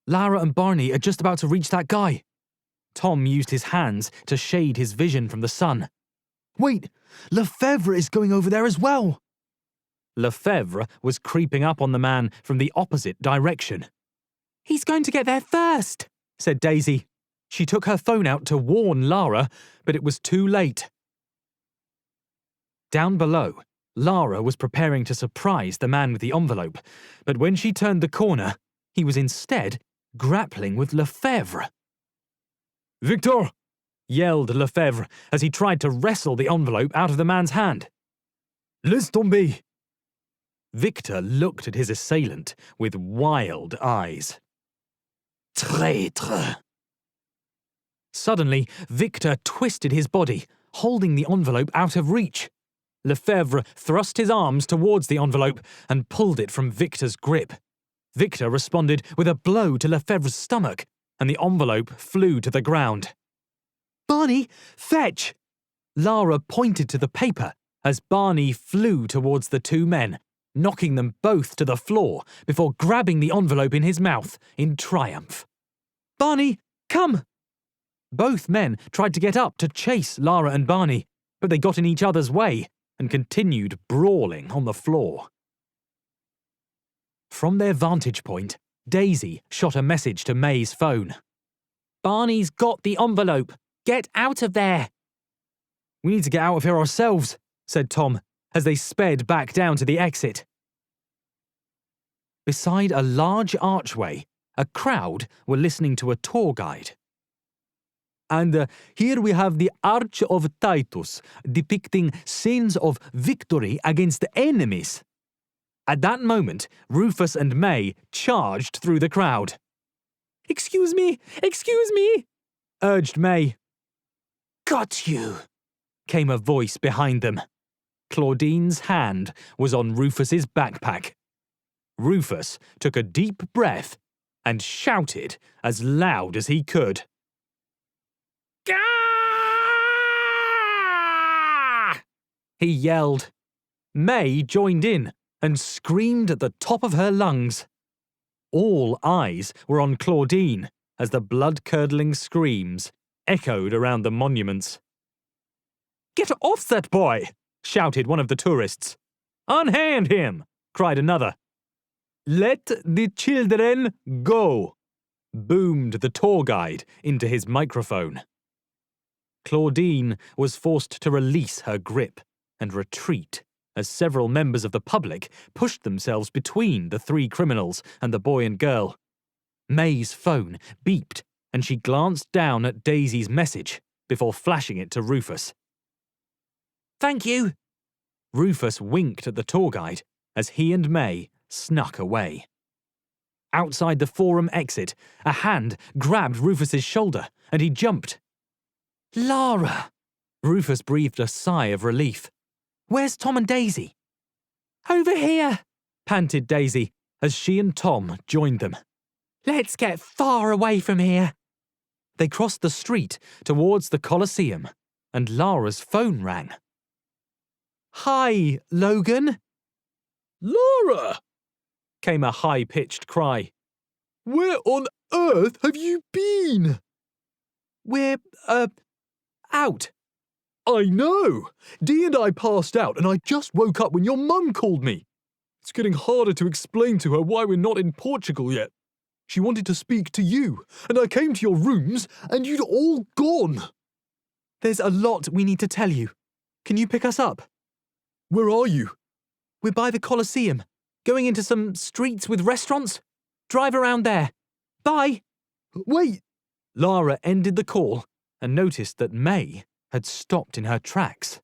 Lara and Barney are just about to reach that guy. Tom used his hands to shade his vision from the sun. Wait, Lefebvre is going over there as well. Lefebvre was creeping up on the man from the opposite direction. He's going to get there first, said Daisy. She took her phone out to warn Lara, but it was too late. Down below, Lara was preparing to surprise the man with the envelope, but when she turned the corner, he was instead grappling with Lefebvre. Victor! Yelled Lefebvre as he tried to wrestle the envelope out of the man's hand. Laisse tomber! Victor looked at his assailant with wild eyes. Traître! Suddenly, Victor twisted his body, holding the envelope out of reach. Lefebvre thrust his arms towards the envelope and pulled it from Victor's grip. Victor responded with a blow to Lefebvre's stomach, and the envelope flew to the ground. Barney, fetch! Lara pointed to the paper as Barney flew towards the two men, knocking them both to the floor before grabbing the envelope in his mouth in triumph. Barney, come! Both men tried to get up to chase Lara and Barney, but they got in each other's way and continued brawling on the floor. From their vantage point, Daisy shot a message to May's phone. Barney's got the envelope. Get out of there. We need to get out of here ourselves, said Tom, as they sped back down to the exit. Beside a large archway, a crowd were listening to a tour guide. And here we have the Arch of Titus, depicting scenes of victory against the enemies. At that moment, Rufus and May charged through the crowd. Excuse me, urged May. Got you, came a voice behind them. Claudine's hand was on Rufus's backpack. Rufus took a deep breath and shouted as loud as he could. Gah! He yelled. May joined in and screamed at the top of her lungs. All eyes were on Claudine as the blood-curdling screams echoed around the monuments. Get off that boy! Shouted one of the tourists. Unhand him! Cried another. Let the children go! Boomed the tour guide into his microphone. Claudine was forced to release her grip and retreat as several members of the public pushed themselves between the three criminals and the boy and girl. May's phone beeped and she glanced down at Daisy's message before flashing it to Rufus. Thank you. Rufus winked at the tour guide as he and May snuck away. Outside the forum exit, a hand grabbed Rufus's shoulder and he jumped. Lara! Rufus breathed a sigh of relief. Where's Tom and Daisy? Over here, panted Daisy as she and Tom joined them. Let's get far away from here. They crossed the street towards the Colosseum and Lara's phone rang. Hi, Logan. Lara! Came a high-pitched cry. Where on earth have you been? We're, out. I know. Dee and I passed out and I just woke up when your mum called me. It's getting harder to explain to her why we're not in Portugal yet. She wanted to speak to you, and I came to your rooms and you'd all gone. There's a lot we need to tell you. Can you pick us up? Where are you? We're by the Colosseum, going into some streets with restaurants. Drive around there. Bye. Wait. Lara ended the call and noticed that May had stopped in her tracks.